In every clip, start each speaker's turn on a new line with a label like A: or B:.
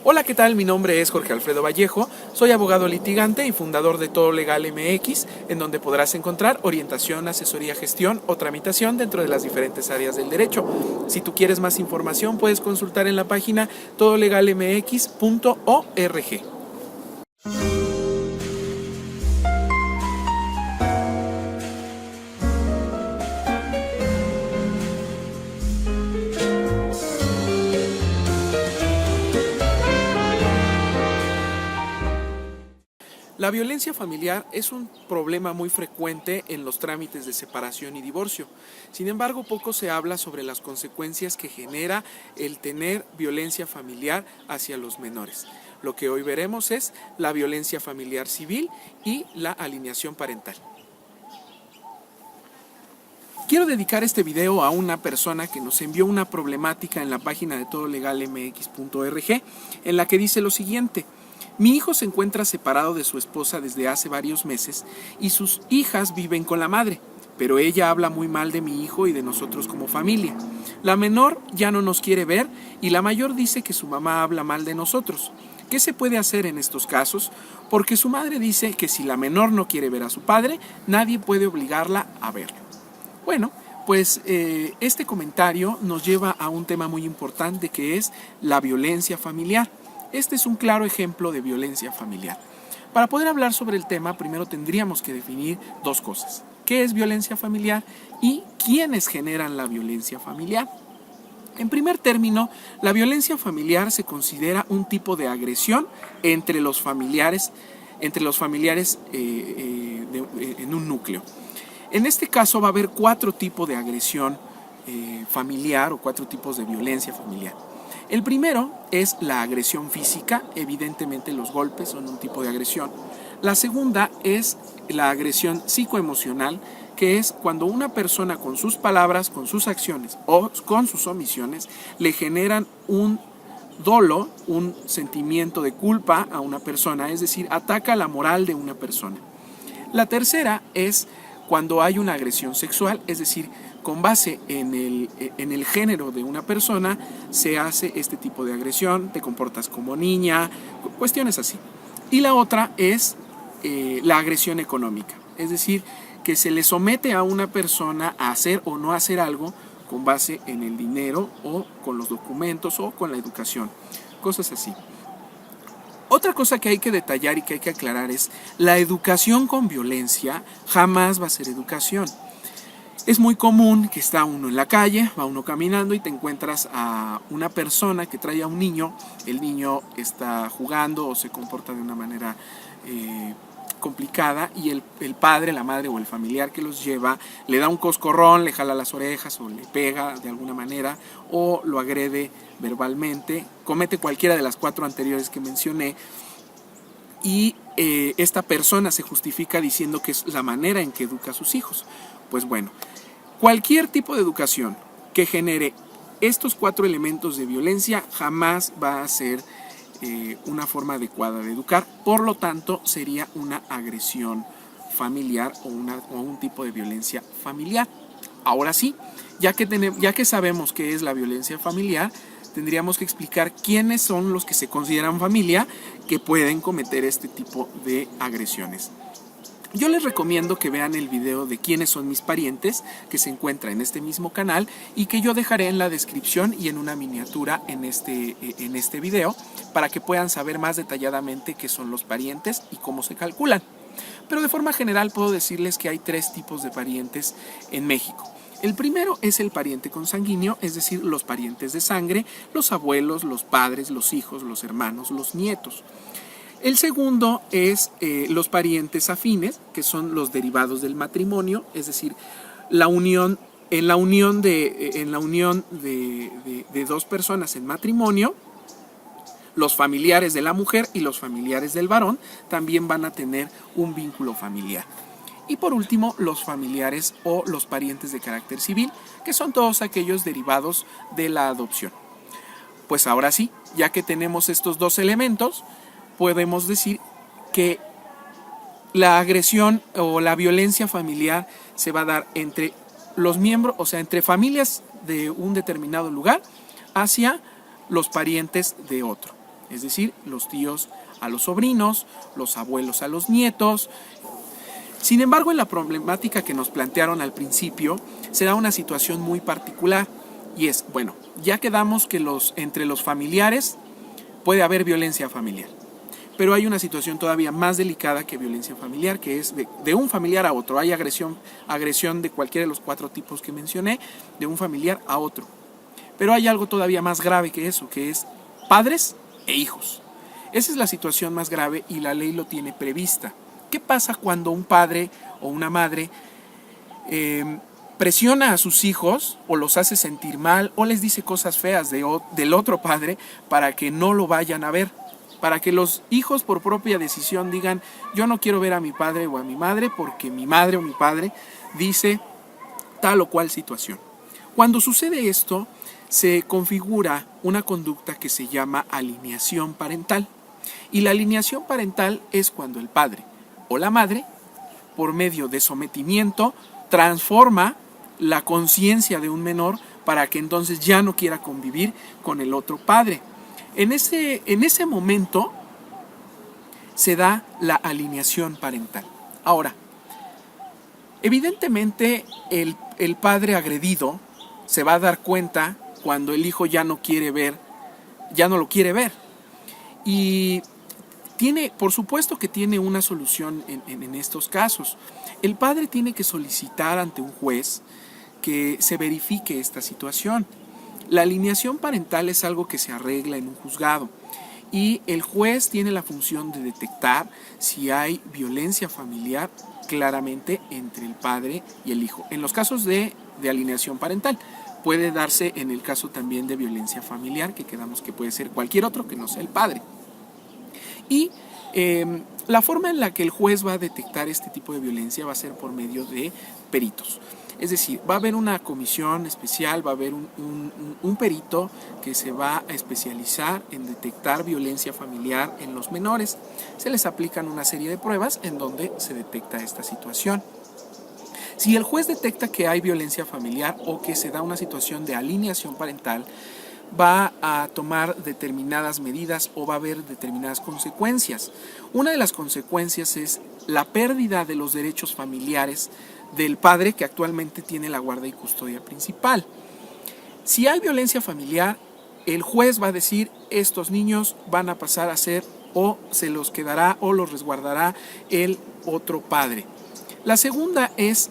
A: Hola, ¿qué tal? Mi nombre es Jorge Alfredo Vallejo, soy abogado litigante y fundador de Todo Legal MX, en donde podrás encontrar orientación, asesoría, gestión o tramitación dentro de las diferentes áreas del derecho. Si tú quieres más información, puedes consultar en la página todolegalmx.org. La violencia familiar es un problema muy frecuente en los trámites de separación y divorcio. Sin embargo, poco se habla sobre las consecuencias que genera el tener violencia familiar hacia los menores. Lo que hoy veremos es la violencia familiar civil y la alienación parental. Quiero dedicar este video a una persona que nos envió una problemática en la página de todolegalmx.org en la que dice lo siguiente: mi hijo se encuentra separado de su esposa desde hace varios meses y sus hijas viven con la madre, pero ella habla muy mal de mi hijo y de nosotros como familia. La menor ya no nos quiere ver y la mayor dice que su mamá habla mal de nosotros. ¿Qué se puede hacer en estos casos? Porque su madre dice que si la menor no quiere ver a su padre, nadie puede obligarla a verlo. Bueno, pues este comentario nos lleva a un tema muy importante que es la violencia familiar. Este es un claro ejemplo de violencia familiar. Para poder hablar sobre el tema, primero tendríamos que definir dos cosas: ¿qué es violencia familiar y quiénes generan la violencia familiar? En primer término, la violencia familiar se considera un tipo de agresión entre los familiares en un núcleo. En este caso va a haber 4 tipos de agresión familiar o 4 tipos de violencia familiar. El primero es la agresión física, evidentemente los golpes son un tipo de agresión. La segunda es la agresión psicoemocional, que es cuando una persona con sus palabras, con sus acciones o con sus omisiones le generan un dolo, un sentimiento de culpa a una persona, es decir, ataca la moral de una persona. La tercera es cuando hay una agresión sexual, es decir, con base en el género de una persona se hace este tipo de agresión, te comportas como niña, cuestiones así. Y la otra es la agresión económica, es decir, que se le somete a una persona a hacer o no hacer algo con base en el dinero o con los documentos o con la educación, cosas así. Otra cosa que hay que detallar y que hay que aclarar es la educación con violencia jamás va a ser educación. Es muy común que está uno en la calle, va uno caminando y te encuentras a una persona que trae a un niño, el niño está jugando o se comporta de una manera complicada y el padre, la madre o el familiar que los lleva le da un coscorrón, le jala las orejas o le pega de alguna manera o lo agrede verbalmente, comete cualquiera de las 4 anteriores que mencioné y esta persona se justifica diciendo que es la manera en que educa a sus hijos. Pues bueno, cualquier tipo de educación que genere estos 4 elementos de violencia jamás va a ser una forma adecuada de educar, por lo tanto sería una agresión familiar o un tipo de violencia familiar. Ahora sí, ya que sabemos qué es la violencia familiar, tendríamos que explicar quiénes son los que se consideran familia que pueden cometer este tipo de agresiones. Yo les recomiendo que vean el video de quiénes son mis parientes, que se encuentra en este mismo canal y que yo dejaré en la descripción y en una miniatura en este video para que puedan saber más detalladamente qué son los parientes y cómo se calculan. Pero de forma general puedo decirles que hay 3 tipos de parientes en México. El primero es el pariente consanguíneo, es decir, los parientes de sangre, los abuelos, los padres, los hijos, los hermanos, los nietos. El segundo es los parientes afines, que son los derivados del matrimonio, es decir, en la unión de 2 personas en matrimonio, los familiares de la mujer y los familiares del varón también van a tener un vínculo familiar. Y por último, los familiares o los parientes de carácter civil, que son todos aquellos derivados de la adopción. Pues ahora sí, ya que tenemos estos 2 elementos, podemos decir que la agresión o la violencia familiar se va a dar entre los miembros, o sea, entre familias de un determinado lugar hacia los parientes de otro. es decir, los tíos a los sobrinos, los abuelos a los nietos. Sin embargo, en la problemática que nos plantearon al principio, se da una situación muy particular, y es, bueno, ya quedamos que entre los familiares puede haber violencia familiar, pero hay una situación todavía más delicada que violencia familiar, que es de un familiar a otro. Hay agresión de cualquiera de los 4 tipos que mencioné, de un familiar a otro. Pero hay algo todavía más grave que eso, que es padres e hijos. Esa es la situación más grave y la ley lo tiene prevista. ¿Qué pasa cuando un padre o una madre presiona a sus hijos o los hace sentir mal o les dice cosas feas del otro padre para que no lo vayan a ver? Para que los hijos por propia decisión digan, yo no quiero ver a mi padre o a mi madre porque mi madre o mi padre dice tal o cual situación. Cuando sucede esto, se configura una conducta que se llama alineación parental. Y la alineación parental es cuando el padre o la madre, por medio de sometimiento, transforma la conciencia de un menor para que entonces ya no quiera convivir con el otro padre. En ese momento se da la alineación parental. Ahora, evidentemente el padre agredido se va a dar cuenta cuando el hijo ya no lo quiere ver. Y por supuesto que tiene una solución en estos casos. El padre tiene que solicitar ante un juez que se verifique esta situación. La alineación parental es algo que se arregla en un juzgado y el juez tiene la función de detectar si hay violencia familiar claramente entre el padre y el hijo. En los casos de alineación parental, puede darse en el caso también de violencia familiar, que quedamos que puede ser cualquier otro que no sea el padre. Y la forma en la que el juez va a detectar este tipo de violencia va a ser por medio de peritos. Es decir, va a haber una comisión especial, va a haber un perito que se va a especializar en detectar violencia familiar en los menores. Se les aplican una serie de pruebas en donde se detecta esta situación. Si el juez detecta que hay violencia familiar o que se da una situación de alineación parental, va a tomar determinadas medidas o va a haber determinadas consecuencias. Una de las consecuencias es la pérdida de los derechos familiares del padre que actualmente tiene la guarda y custodia principal. Si hay violencia familiar, el juez va a decir, estos niños van a pasar a ser o se los quedará o los resguardará el otro padre. La segunda es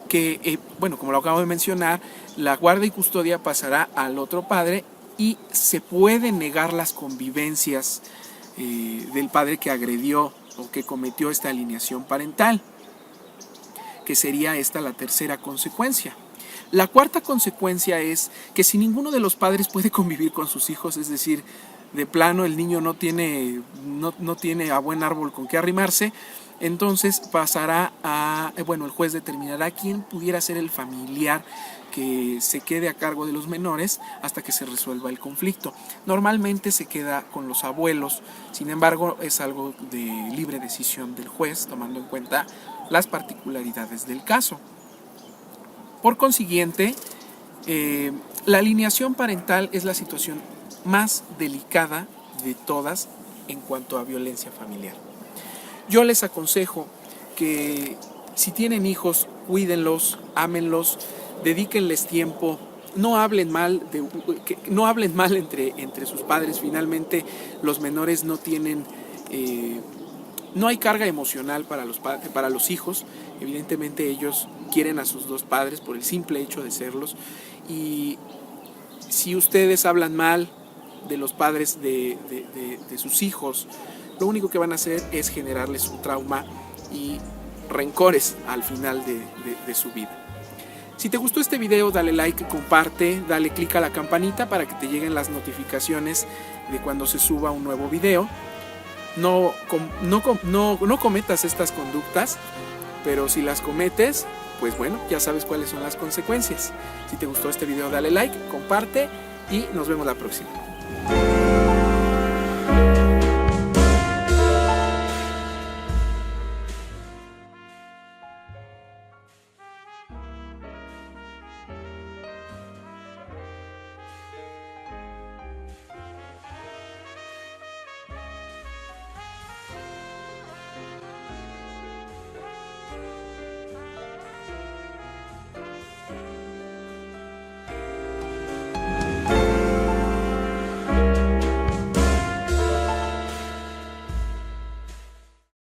A: que, como lo acabo de mencionar, la guarda y custodia pasará al otro padre y se pueden negar las convivencias del padre que agredió o que cometió esta alineación parental, que sería esta la tercera consecuencia. La cuarta consecuencia es que si ninguno de los padres puede convivir con sus hijos, es decir, de plano el niño no tiene a buen árbol con qué arrimarse, entonces pasará el juez determinará quién pudiera ser el familiar que se quede a cargo de los menores hasta que se resuelva el conflicto. Normalmente se queda con los abuelos, sin embargo es algo de libre decisión del juez, tomando en cuenta las particularidades del caso. Por consiguiente, la alineación parental es la situación más delicada de todas en cuanto a violencia familiar. Yo les aconsejo que si tienen hijos, cuídenlos, ámenlos, dedíquenles tiempo, no hablen mal entre sus padres. Finalmente los menores no tienen, no hay carga emocional para los hijos. Evidentemente ellos quieren a sus dos padres por el simple hecho de serlos, y si ustedes hablan mal de los padres de sus hijos, lo único que van a hacer es generarles un trauma y rencores al final de su vida. Si te gustó este video, dale like, comparte, dale click a la campanita para que te lleguen las notificaciones de cuando se suba un nuevo video. No cometas estas conductas, pero si las cometes, pues bueno, ya sabes cuáles son las consecuencias. Si te gustó este video, dale like, comparte y nos vemos la próxima.